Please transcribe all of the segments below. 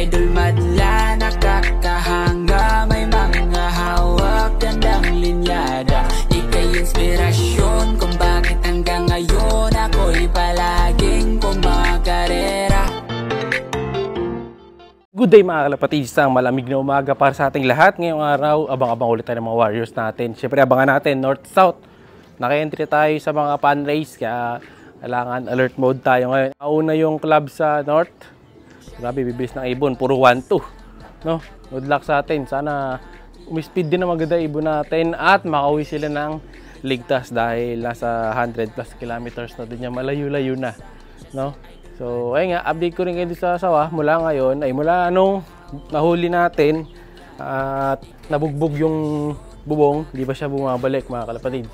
idol madla, nakakahanga, may mga hawak, gandang linyada. Ika'y inspirasyon kung bakit hanggang ngayon ako'y palaging kumakarera. Good day mga kalapatid, isang malamig na umaga para sa ating lahat. Ngayong araw, abang-abang ulit tayo ng mga Warriors natin. Siyempre, abangan natin, North-South. Naka-entry tayo sa mga fan race, kaya kailangan alert mode tayo ngayon. Nauna yung club sa North. Grabe, bibilis ng ibon. Puro 1-2. No? Good luck sa atin. Sana umispeed din na maganda ibon natin at makauwi sila ng ligtas dahil nasa 100 plus kilometers na din niya. Malayo-layo na. No? So, ayun nga, update ko rin kayo sa sawa mula ngayon, ay mula anong nahuli natin at nabugbog yung bubong, di ba siya bumabalik mga kalapatid,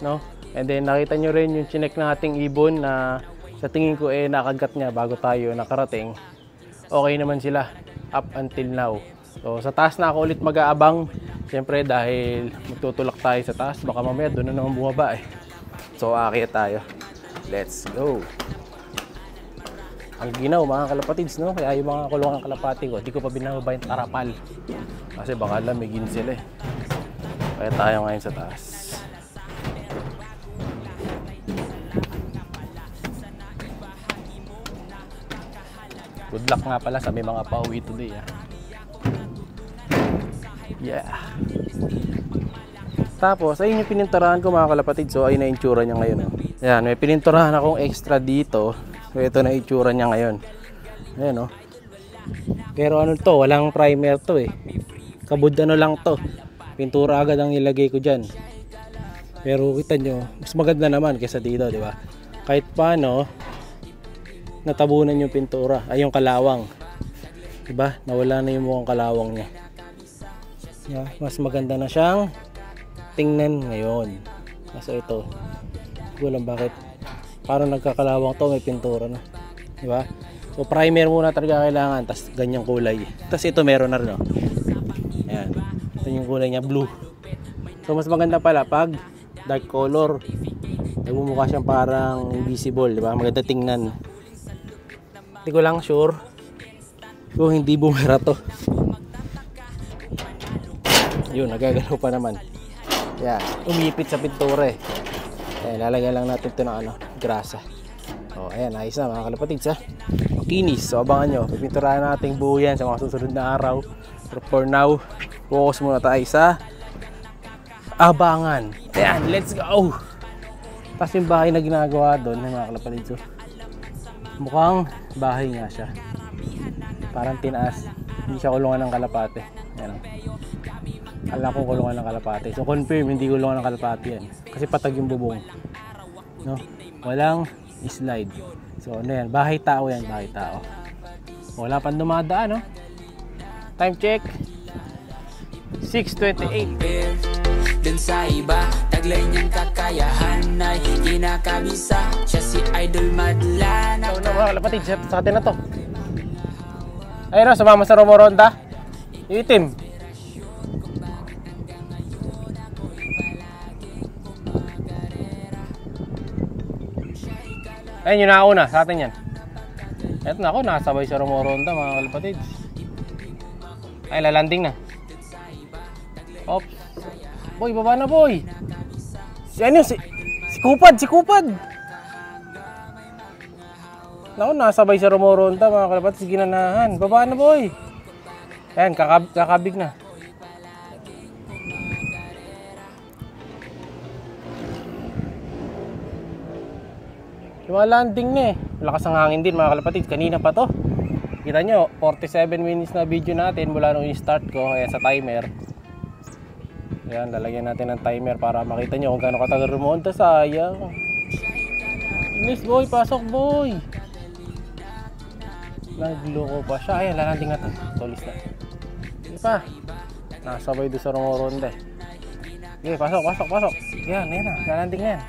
no? And then nakita nyo rin yung chinek nating ibon na sa tingin ko nakagat niya bago tayo nakarating. Okay naman sila up until now. So, sa taas na ako ulit mag-aabang, siyempre dahil magtutulak tayo sa taas, baka mamaya doon na naman bumaba eh. So, aakyat tayo. Let's go! Ang ginaw mga kalapatids, no? Kaya yung mga kulungan kalapati ko, di ko pa binababa yung tarapal. Kasi baka lamigin sila eh. Kaya tayo ngayon sa taas. Good luck nga pala sa may mga pauwi today ah. Yeah. Tapos, ayun yung pininturahan ko mga kalapatid. So, ayun na yung itsura niya ngayon. Oh. Ayan, may pininturahan akong extra dito. So, ito na itsura niya ngayon. Ayan, oh. Pero ano to, walang primer to eh. Kabud ano lang to. Pintura agad ang ilagay ko dyan. Pero kita nyo, mas maganda naman kaysa dito, di ba? Kahit paano, natabunan yung pintura. Ay, yung kalawang. Diba? Nawala na yung mukhang kalawang niya. Yeah, mas maganda na siyang tingnan ngayon. Kasi ito, walang bakit. Parang nagkakalawang to, may pintura na. Diba? So primer muna talaga kailangan, tas ganyang kulay. Tas ito meron na rin, oh. Ayan. Ito yung kulay niya, blue. So mas maganda pala pag dark color. Nagmumukha siyang parang invisible, diba? Maganda tingnan. Hindi ko lang sure kung hindi bumera to. Yun, nagagalaw pa naman. Ayan, umipit sa pintura eh. Ayan, lalagyan lang natin ito ng ano, grasa. O, ayan, ayos na mga kalapatids ha. Kinis, so abangan nyo. Pipinturahan natin buo yan sa mga susunod na araw. Pero for now, focus muna tayo sa abangan. Ayan, let's go! Tapos yung bahay na ginagawa doon, mga kalapatids. So, mukhang bahay nga siya. Parang tinaas. Hindi siya kulungan ng kalapate. Ayan. Alam ko kulungan ng kalapate. So confirm, hindi kulungan ng kalapate yan. Kasi patag yung bubong. No? Walang slide. So ano yan? Bahay tao yan. Bahay tao. Wala pang dumadaan, no? Time check. 6:28. Dun sa iba, taglay niyang kakayahan ay kinakabisa. Siya si idol madla. So na mga kalapatid, sa atin na to. Ayun na, sumama sa Romoronda. Itim. Ayun yung nauna sa atin yan. Eto na ako, nakasabay sa Romoronda mga kalapatid. Ay, lalanding na. Oops. Boy, baba na boy. Si ano, si Kupad, si Kupad. Naku, nakasabay sa Romoronda mga kalapatid, ginanahan. Baba na boy. Ayan, kakabig na. Landing na eh. Lakas ang hangin din mga kalapatid. Kanina pa to. Kita nyo, 47 minutes na video natin mula nung i-start ko. Ayan sa timer. Ayan, lalagyan natin ng timer para makita nyo kung gaano katagal rumonta. Sayang. Bilis boy, pasok boy. Nagloko pa siya. Ayan, lalanding na to. Tulis na. Hindi pa. Nakasabay doon sa Romoronda eh. Okay, pasok. Ayan, ayan na. Lalanding na yan.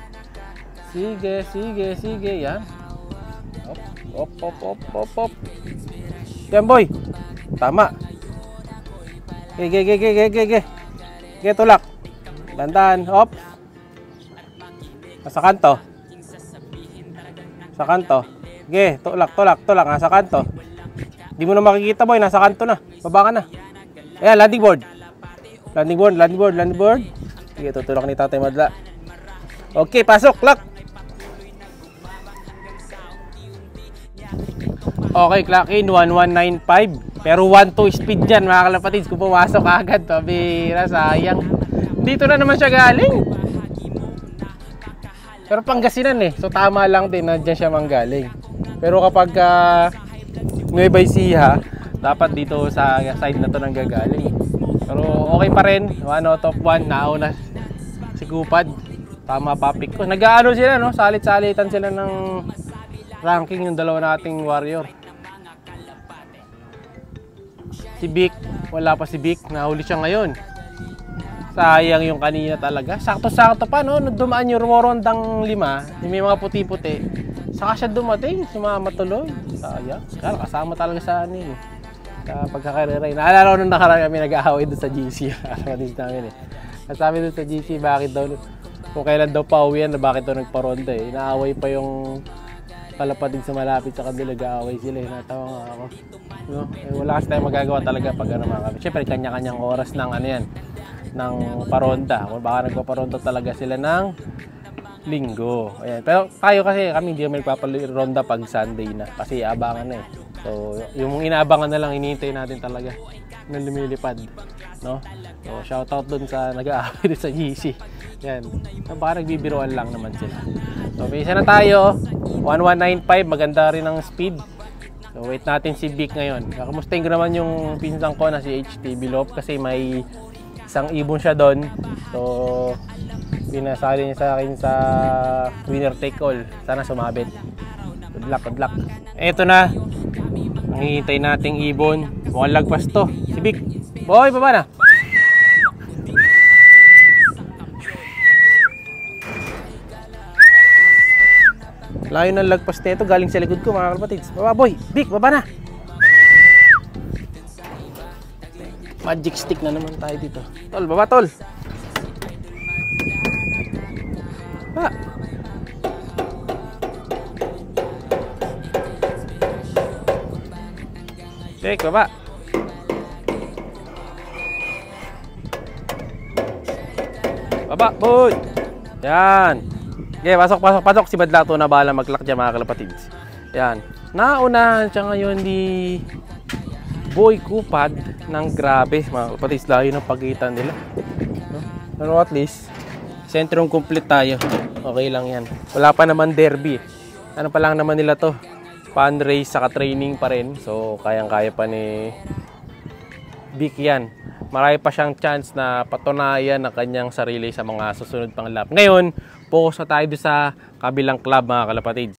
Sige, yan. Op. Yan boy. Tama. Ge. Tulak. Dandan, op. Nasa kanto. Ge, tulak. Nasa kanto. Hindi mo na makikita boy, nasa kanto na. Baba ka na. Ayan, landing board. Landing board, landing board, landing board. Sige, tutulak ni Tatay Madla. Okay, pasok, clock. Okay, clock in, 1195. Pero 1-2 speed dyan, mga kalapatids. Kung pumasok agad, pabira, sayang. Dito na naman siya galing. Pero Pangasinan eh. So tama lang din na dyan siya manggaling. Pero kapag Nueva Ecija, dapat dito sa side na to nang gagaling. Pero okay pa rin. 1 out of 1. Nauna si Kupad. Tama pa pick ko. Nag-aano sila, no? Salit-salitan sila ng ranking yung dalawa nating warrior. Si Vic, wala pa si Vic. Nahuli siya ngayon. Sayang yung kanina talaga. Sakto-sakto pa, no? Nung dumaan yung rumorondang 5, yung may mga puti-puti. Saka siya dumating, sumama tuloy. Sayang. Kaya kasama talaga sa ano eh. Sa pagkakarera. Naalala ko nung nakaraan kami nag-aaway doon sa GC. Kapatid namin eh. Sabi doon sa GC, bakit daw, kung kailan daw pauwi yan, bakit daw nagparonda eh. Inaaway pa yung kalapatid sa malapit sa kanila, nag-aaway sila eh. Natawa nga ako. No? Eh, wala kasi tayong magagawa talaga pag ano mga kami. Siyempre, kanya-kanyang oras ng ano yan, ng paronda. Kung baka nagpaparonda talaga sila ng linggo. Ayan. Pero tayo kasi, kami hindi kami nagpaparonda pag Sunday na. Kasi abangan na eh. So, yung inaabangan na lang, hinihintay natin talaga na lumilipad. No? So, shoutout dun sa nag-aaway sa GC. Yan. Baka nagbibiruan lang naman sila. So, may isa na tayo. 1195. Maganda rin ang speed. So, wait natin si Vic ngayon. Kakamustahin ko naman yung pinsang ko na si HT Bilop kasi may isang ibon siya doon. So, pinasali niya sa akin sa winner take all. Sana sumabit. Good luck, good luck. Eto na. Ang hihintay nating ibon. Mukhang lagpas to. Si Vic. Boy, baba na. Layo ng lagpas nito, galing sa likod ko mga kapatids. Baba boy, Vic, baba na. Magic stick na naman tayo dito. Tol, baba tol. Baba. Vic, baba. Baba, boy. Yan. Okay, pasok. Si Badlato na bahala mag-lock dyan mga kalapatids. Yan. Naunahan siya ngayon di Boy Kupad ng grabe mga kalapatids. Layo ng pagitan nila. No? Pero at least, sentrong complete tayo. Okay lang yan. Wala pa naman derby. Ano pa lang naman nila to? Fan race, saka training pa rin. So, kayang-kaya pa ni Vic yan. Marami pa siyang chance na patunayan ang kanyang sarili sa mga susunod pang lap. Ngayon, focus na tayo sa kabilang club mga kalapatids.